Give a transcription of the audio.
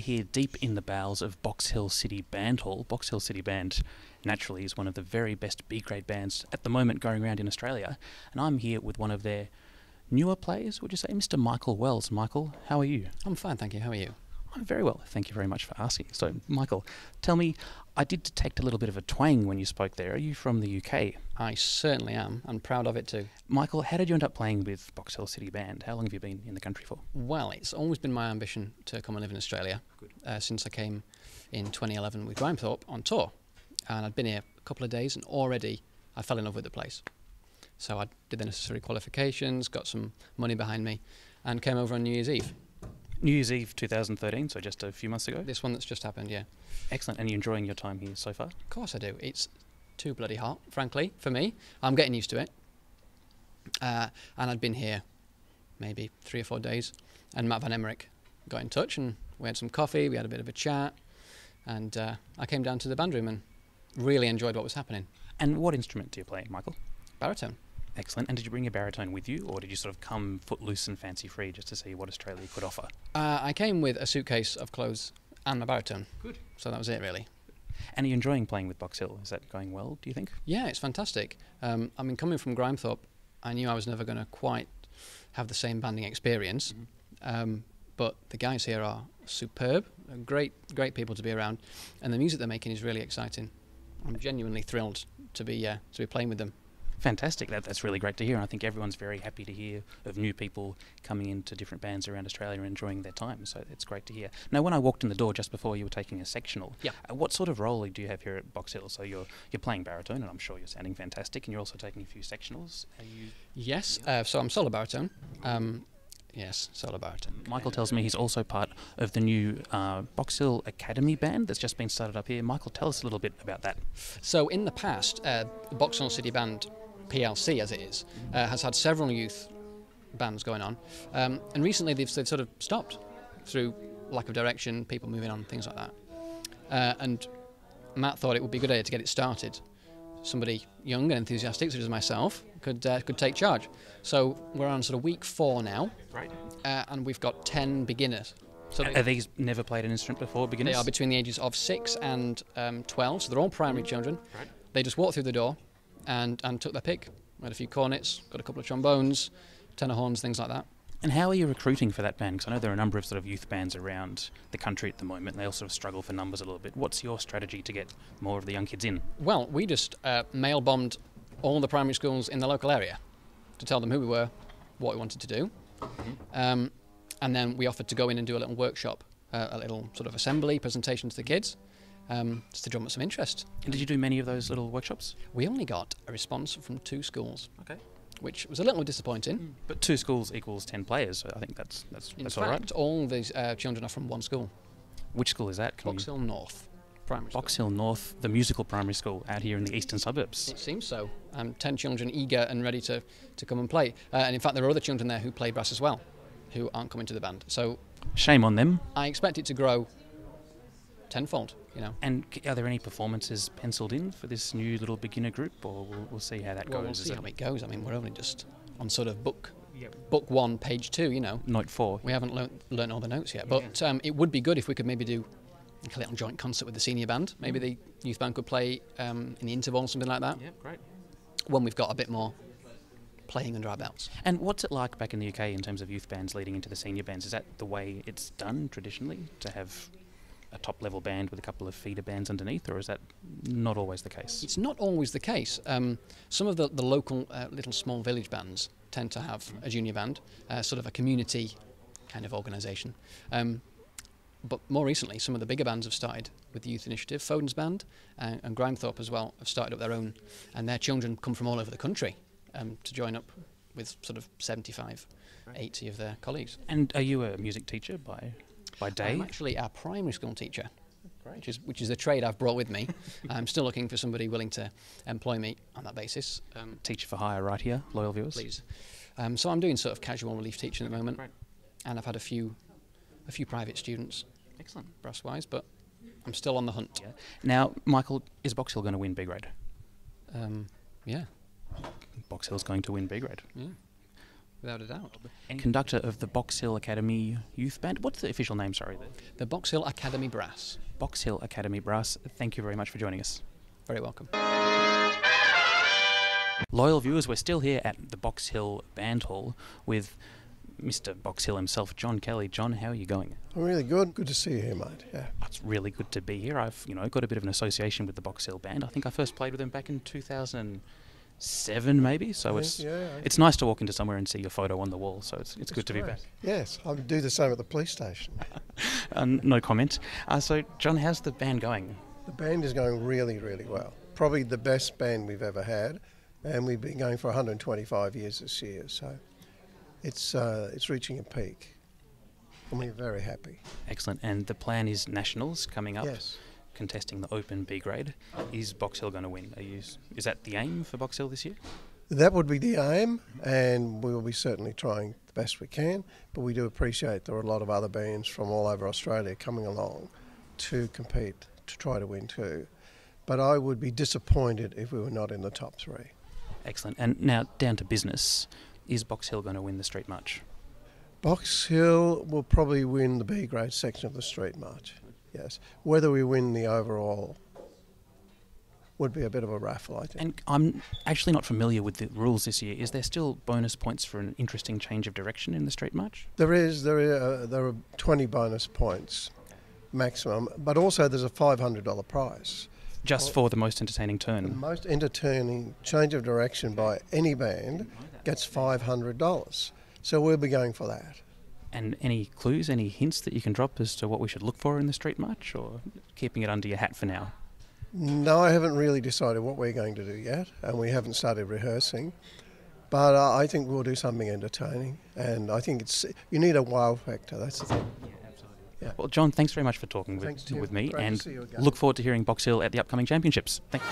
here deep in the bowels of Box Hill City Band Hall. Box Hill City Band, naturally, is one of the very best B-grade bands at the moment going around in Australia. And I'm here with one of their newer players, would you say, Mr. Michael Wells. Michael, how are you? I'm fine, thank you. How are you? I'm very well. Thank you very much for asking. So, Michael, tell me, I did detect a little bit of a twang when you spoke there. Are you from the UK? I certainly am, and proud of it too. Michael, how did you end up playing with Box Hill City Band? How long have you been in the country for? Well, it's always been my ambition to come and live in Australia. Since I came in 2011 with Grimethorpe on tour. And I'd been here a couple of days and already I fell in love with the place. So I did the necessary qualifications, got some money behind me, and came over on New Year's Eve. New Year's Eve 2013, so just a few months ago? This one that's just happened, yeah. Excellent. And are you enjoying your time here so far? Of course I do. It's too bloody hot, frankly, for me. I'm getting used to it. And I'd been here maybe 3 or 4 days, and Matt Van Emmerich got in touch, and we had some coffee, we had a bit of a chat, and I came down to the band room and really enjoyed what was happening. And what instrument do you play, Michael? Baritone. Excellent. And did you bring your baritone with you, or did you sort of come footloose and fancy-free just to see what Australia could offer? I came with a suitcase of clothes and my baritone. Good. So that was it, really. And are you enjoying playing with Box Hill? Is that going well, do you think? Yeah, it's fantastic. I mean, coming from Grimethorpe, I knew I was never going to quite have the same banding experience. But the guys here are superb, great people to be around, and the music they're making is really exciting. I'm genuinely thrilled to be playing with them. Fantastic. That's really great to hear, and I think everyone's very happy to hear of new people coming into different bands around Australia and enjoying their time, so it's great to hear. Now, when I walked in the door just before, you were taking a sectional. Yeah. What sort of role do you have here at Box Hill? So you're playing baritone, and I'm sure you're sounding fantastic, and you're also taking a few sectionals. Are you? Yes, so I'm solo baritone. Yes, solo baritone. Michael tells me he's also part of the new Box Hill Academy band that's just been started up here. Michael, tell us a little bit about that. So in the past, the Box Hill City Band, PLC as it is, has had several youth bands going on, and recently they've sort of stopped through lack of direction, people moving on, things like that. And Matt thought it would be a good idea to get it started. Somebody young and enthusiastic, such as myself, could take charge. So we're on sort of week 4 now, Right. And we've got 10 beginners. So Are these never played an instrument before, beginners? they are between the ages of 6 and 12, so they're all primary children. Right. They just walked through the door and took their pick. We had a few cornets, got a couple of trombones, tenor horns, things like that. And how are you recruiting for that band? Because I know there are a number of sort of youth bands around the country at the moment, and they all sort of struggle for numbers a little bit. What's your strategy to get more of the young kids in? Well, we just mail-bombed all the primary schools in the local area to tell them who we were, what we wanted to do. And then we offered to go in and do a little workshop, a little sort of assembly presentation to the kids, just to drum up some interest. And did you do many of those little workshops? We only got a response from 2 schools, Okay. which was a little disappointing. But 2 schools equals 10 players, so I think that's In all right. fact, all these children are from one school, Which school is that? Box Hill North Primary School. Box Hill North, the musical primary school out here in the eastern suburbs. It seems so. 10 children eager and ready to come and play. And in fact, there are other children there who play brass as well, who aren't coming to the band. So Shame on them. I expect it to grow tenfold, you know. And are there any performances penciled in for this new little beginner group, or we'll see how that Well, goes? we'll Is see it how it goes. I mean, we're only just on sort of book 1, page 2, you know. Note 4? We haven't learnt all the notes yet. But it would be good if we could maybe do like a little joint concert with the senior band. Maybe the youth band could play in the interval, something like that. Yeah, great. When we've got a bit more playing under our belts. And what's it like back in the UK in terms of youth bands leading into the senior bands? Is that the way it's done traditionally, to have a top-level band with a couple of feeder bands underneath, or is that not always the case? It's not always the case. Some of the local little small village bands tend to have a junior band, sort of a community kind of organisation. But more recently, some of the bigger bands have started with the Youth Initiative. Foden's band and Grimethorpe as well have started up their own, and their children come from all over the country to join up with sort of 75, 80 of their colleagues. And are you a music teacher by day? I'm actually a primary school teacher, which is a trade I've brought with me. I'm still looking for somebody willing to employ me on that basis. Teacher for hire right here, loyal viewers. Please. So I'm doing sort of casual relief teaching at the moment, and I've had a few private students. Excellent. Brass-wise, but I'm still on the hunt. Yeah. Now, Michael, is Box Hill going to win B grade? Yeah. Box Hill's going to win B grade. Yeah. without a doubt. And conductor of the Box Hill Academy Youth Band. What's the official name, sorry? The Box Hill Academy Brass. Box Hill Academy Brass. Thank you very much for joining us. Very welcome. Loyal viewers, we're still here at the Box Hill Band Hall with Mr. Box Hill himself, John Kelly. John, how are you going? I'm really good. Good to see you here, mate. Yeah. It's really good to be here. I've, got a bit of an association with the Box Hill Band. I think I first played with them back in 2007, maybe. So it's nice to walk into somewhere and see your photo on the wall. So it's good to be back. Yes, I would do the same at the police station. No comment. So, John, how's the band going? The band is going really, really well. Probably the best band we've ever had, and we've been going for 125 years this year. So it's reaching a peak, and we're very happy. Excellent. And the plan is nationals coming up. Yes. Contesting the Open B grade. Is Box Hill going to win? Is that the aim for Box Hill this year? That would be the aim, and we will be certainly trying the best we can, but we do appreciate there are a lot of other bands from all over Australia coming along to compete, to try to win too. But I would be disappointed if we were not in the top 3. Excellent. And now down to business. Is Box Hill going to win the Street March? Box Hill will probably win the B grade section of the Street March, yes. Whether we win the overall would be a bit of a raffle, I think. And I'm actually not familiar with the rules this year. Is there still bonus points for an interesting change of direction in the Street March? There are 20 bonus points maximum, but also there's a $500 prize. Just for the most entertaining turn? The most entertaining change of direction by any band gets $500. So we'll be going for that. And any clues, any hints that you can drop as to what we should look for in the Street March, or keeping it under your hat for now? No, I haven't really decided what we're going to do yet, and we haven't started rehearsing. But I think we'll do something entertaining, and I think you need a wow factor, that's the thing. Yeah, absolutely. Yeah. Well, John, thanks very much for talking with me, and look forward to hearing Box Hill at the upcoming championships. Thank you.